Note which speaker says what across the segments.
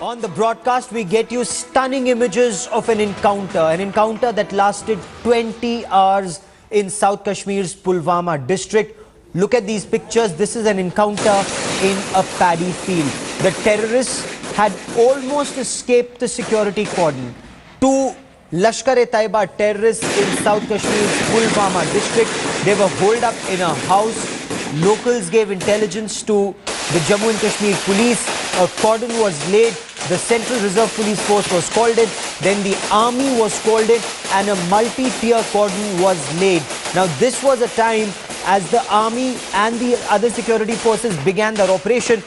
Speaker 1: On the broadcast, we get you stunning images of an encounter that lasted 20 hours in South Kashmir's Pulwama district. Look at these pictures. This is an encounter in a paddy field. The terrorists had almost escaped the security cordon. Two Lashkar-e-Taiba terrorists in South Kashmir's Pulwama district. They were holed up in a house. Locals gave intelligence to the Jammu and Kashmir police. A cordon was laid. The Central Reserve Police Force was called in. Then the army was called in and a multi-tier cordon was laid. Now this was a time as the army and the other security forces began their operation.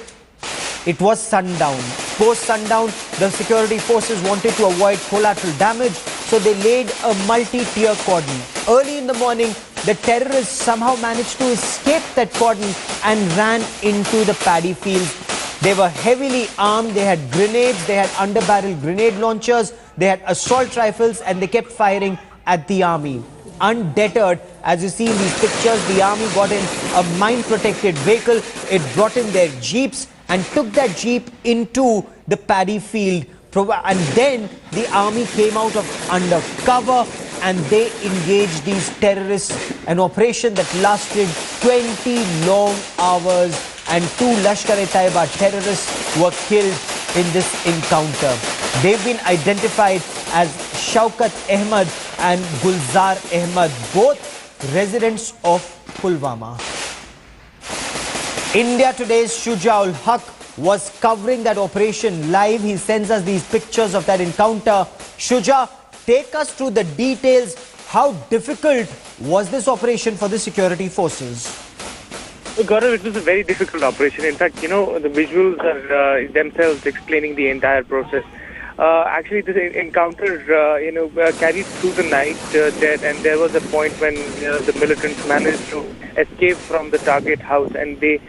Speaker 1: It was sundown. Post-sundown, the security forces wanted to avoid collateral damage, so they laid a multi-tier cordon. Early in the morning, the terrorists somehow managed to escape that cordon and ran into the paddy fields. They were heavily armed. They had grenades, they had under-barrel grenade launchers, they had assault rifles, and they kept firing at the army. Undeterred, as you see in these pictures, the army got in a mine-protected vehicle. It brought in their jeeps and took that jeep into the paddy field. And then the army came out of undercover and they engaged these terrorists. An operation that lasted 20 long hours, and two Lashkar-e-Taiba terrorists were killed in this encounter. They've been identified as Shaukat Ahmed and Gulzar Ahmed, both residents of Pulwama. India Today's Shujaul Haq was covering that operation live. He sends us these pictures of that encounter. Shuja, take us through the details. How difficult was this operation for the security forces?
Speaker 2: Gaurav, it was a very difficult operation. In fact, the visuals are themselves explaining the entire process. Actually, this encounter, carried through the night and there was a point when the militants managed to escape from the target house and they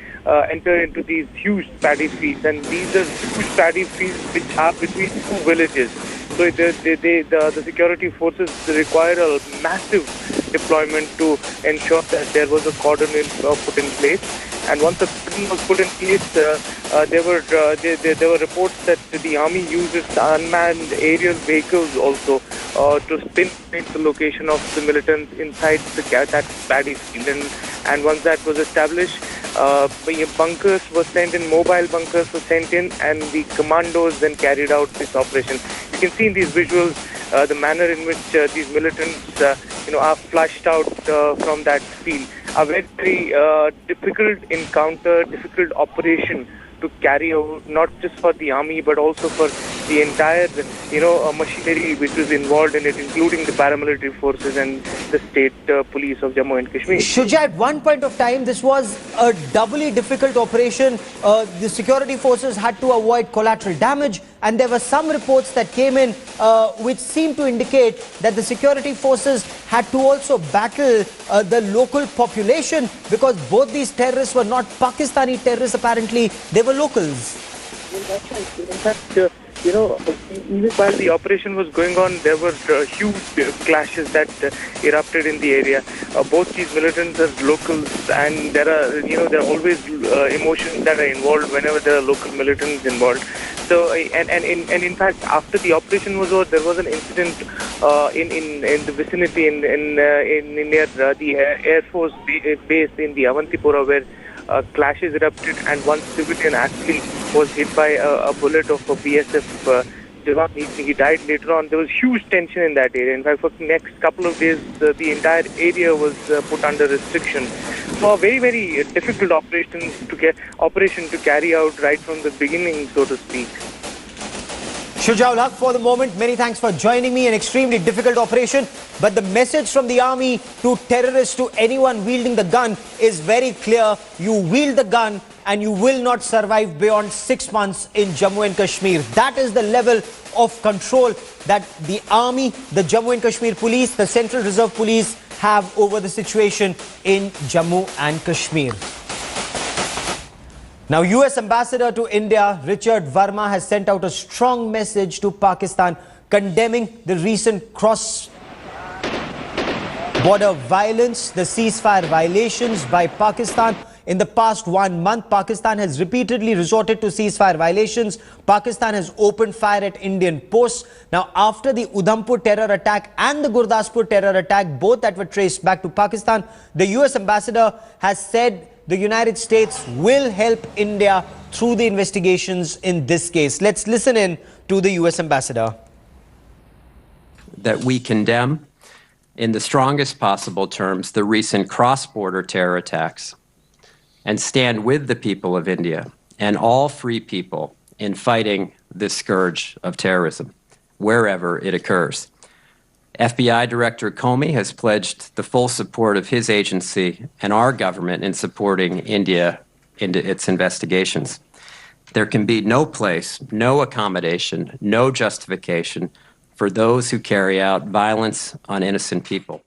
Speaker 2: enter into these huge paddy fields. And these are huge paddy fields which are between two villages. So the security forces require a massive deployment to ensure that there was a cordon put in place. And once the cordon was put in place, there were reports that the army uses unmanned aerial vehicles also to pinpoint the location of the militants inside that paddy field. And once that was established, bunkers were sent in, mobile bunkers were sent in, and the commandos then carried out this operation. You can see in these visuals the manner in which these militants, are flushed out from that field. A very, very difficult encounter, difficult operation to carry out, not just for the army but also for the entire, machinery which was involved in it, including the paramilitary forces and the state police of Jammu and Kashmir.
Speaker 1: Shuja, at one point of time, this was a doubly difficult operation. The security forces had to avoid collateral damage, and there were some reports that came in which seemed to indicate that the security forces had to also battle the local population, because both these terrorists were not Pakistani terrorists, apparently they were locals.
Speaker 2: In fact, even while the operation was going on, there were huge clashes that erupted in the area. Both these militants are locals, and there are always emotions that are involved whenever there are local militants involved. So, and in fact, after the operation was over, there was an incident in the vicinity near the Air Force base in the Avantipura, where clashes erupted and one civilian actually was hit by a bullet of a BSF Jawan. He died later on. There was huge tension in that area. In fact, for the next couple of days, the entire area was put under restriction. So a very, very difficult operation to carry out right from the beginning, so to speak.
Speaker 1: Shujaul Haq, for the moment, many thanks for joining me. An extremely difficult operation, but the message from the army to terrorists, to anyone wielding the gun, is very clear. You wield the gun and you will not survive beyond 6 months in Jammu and Kashmir. That is the level of control that the army, the Jammu and Kashmir police, the Central Reserve Police have over the situation in Jammu and Kashmir. Now, US Ambassador to India, Richard Verma, has sent out a strong message to Pakistan condemning the recent cross-border violence, the ceasefire violations by Pakistan. in the past 1 month, Pakistan has repeatedly resorted to ceasefire violations. Pakistan has opened fire at Indian posts. Now, after the Udhampur terror attack and the Gurdaspur terror attack, both that were traced back to Pakistan, the US ambassador has said the United States will help India through the investigations in this case. Let's listen in to the US ambassador.
Speaker 3: That we condemn in the strongest possible terms the recent cross-border terror attacks and stand with the people of India and all free people in fighting this scourge of terrorism wherever it occurs. FBI Director Comey has pledged the full support of his agency and our government in supporting India into its investigations. There can be no place, no accommodation, no justification for those who carry out violence on innocent people.